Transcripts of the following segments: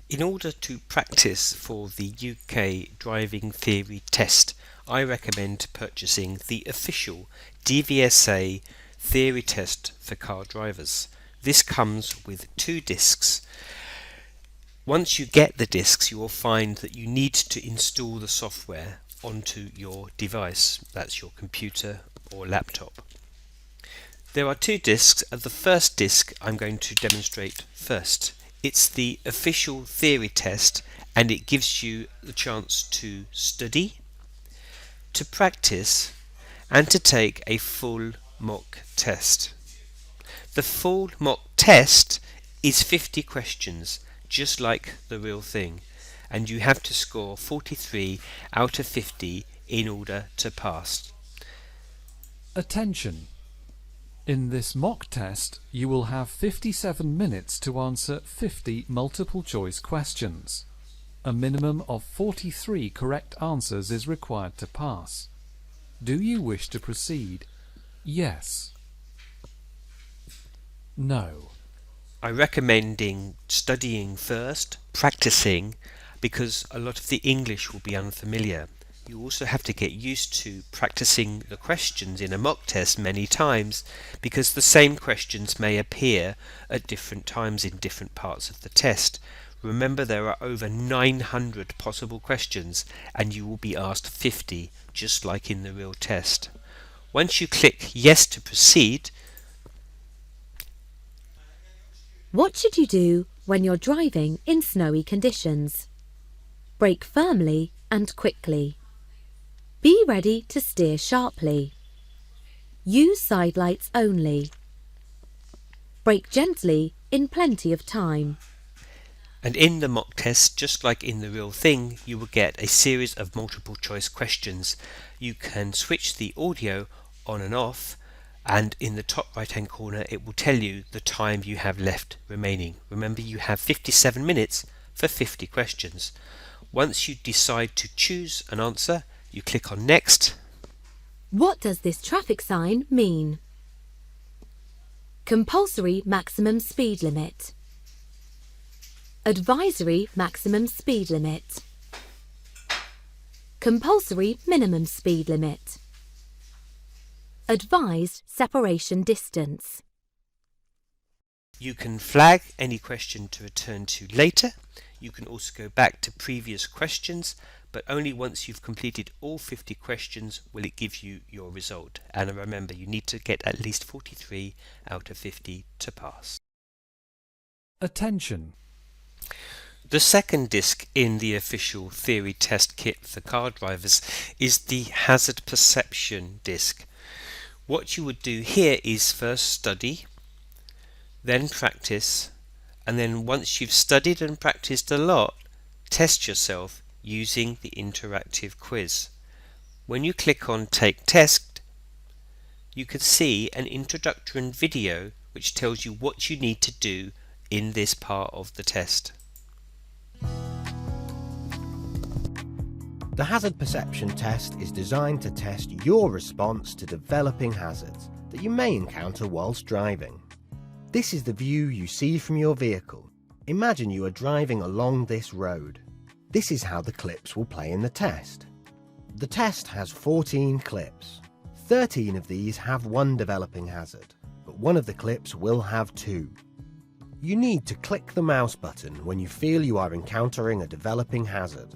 In order to practice for the UK driving theory test, I recommend purchasing the official DVSA Theory Test for car drivers. This comes with 2 discs. Once you get the discs, you will find that you need to install the software onto your device. That's your computer or laptop. There are 2 discs, and the first disc I'm going to demonstrate first. It's the official theory test, and it gives you the chance to study, to practice, and to take a full mock test. The full mock test is 50 questions, just like the real thing, and you have to score 43 out of 50 in order to pass. Attention! In this mock test, you will have 57 minutes to answer 50 multiple-choice questions. A minimum of 43 correct answers is required to pass. Do you wish to proceed? Yes. No. I'm recommending studying first, practicing, because a lot of the English will be unfamiliar. You also have to get used to practicing the questions in a mock test many times, because the same questions may appear at different times in different parts of the test. Remember, there are over 900 possible questions, and you will be asked 50, just like in the real test. Once you click yes to proceed. What should you do when you're driving in snowy conditions? Brake firmly and quickly. Be ready to steer sharply. Use side lights only. Brake gently in plenty of time. And in the mock test, just like in the real thing, you will get a series of multiple choice questions. You can switch the audio on and off, and in the top right hand corner it will tell you the time you have left remaining. Remember, you have 57 minutes for 50 questions. Once you decide to choose an answer, you click on next. What does this traffic sign mean? Compulsory maximum speed limit. Advisory maximum speed limit. Compulsory minimum speed limit. Advised separation distance. You can flag any question to return to later. You can also go back to previous questions, but only once you've completed all 50 questions will it give you your result. And remember, you need to get at least 43 out of 50 to pass. Attention! The second disc in the official theory test kit for car drivers is the hazard perception disc. What you would do here is first study, then practice, and then once you've studied and practiced a lot, test yourself using the interactive quiz. When you click on Take Test, you can see an introductory video which tells you what you need to do in this part of the test. The hazard perception test is designed to test your response to developing hazards that you may encounter whilst driving. This is the view you see from your vehicle. Imagine you are driving along this road. This is how the clips will play in the test. The test has 14 clips. 13 of these have one developing hazard, but one of the clips will have 2. You need to click the mouse button when you feel you are encountering a developing hazard.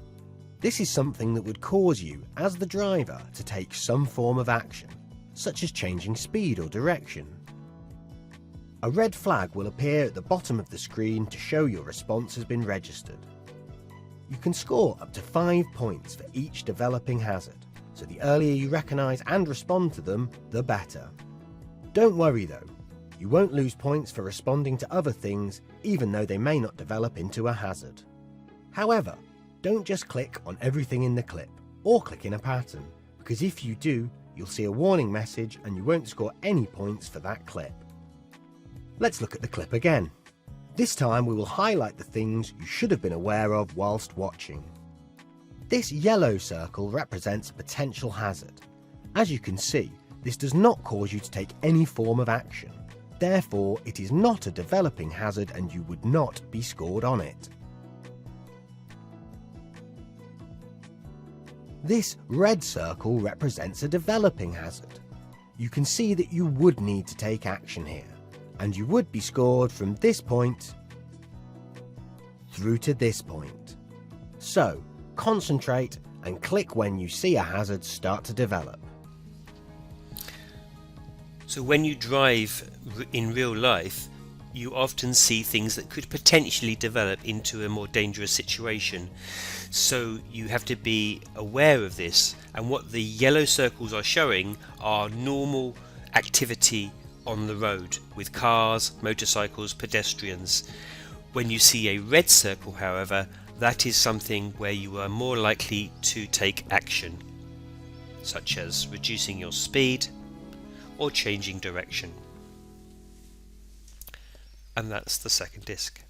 This is something that would cause you, as the driver, to take some form of action, such as changing speed or direction. A red flag will appear at the bottom of the screen to show your response has been registered. You can score up to 5 points for each developing hazard, so the earlier you recognise and respond to them, the better. Don't worry though, you won't lose points for responding to other things, even though they may not develop into a hazard. However, don't just click on everything in the clip, or click in a pattern, because if you do, you'll see a warning message and you won't score any points for that clip. Let's look at the clip again. This time we will highlight the things you should have been aware of whilst watching. This yellow circle represents a potential hazard. As you can see, this does not cause you to take any form of action. Therefore, it is not a developing hazard and you would not be scored on it. This red circle represents a developing hazard. You can see that you would need to take action here, and you would be scored from this point through to this point. So, concentrate and click when you see a hazard start to develop. So when you drive in real life, you often see things that could potentially develop into a more dangerous situation. So you have to be aware of this, and what the yellow circles are showing are normal activity on the road with cars, motorcycles, pedestrians. When you see a red circle, however, that is something where you are more likely to take action, such as reducing your speed or changing direction. And that's the second disc.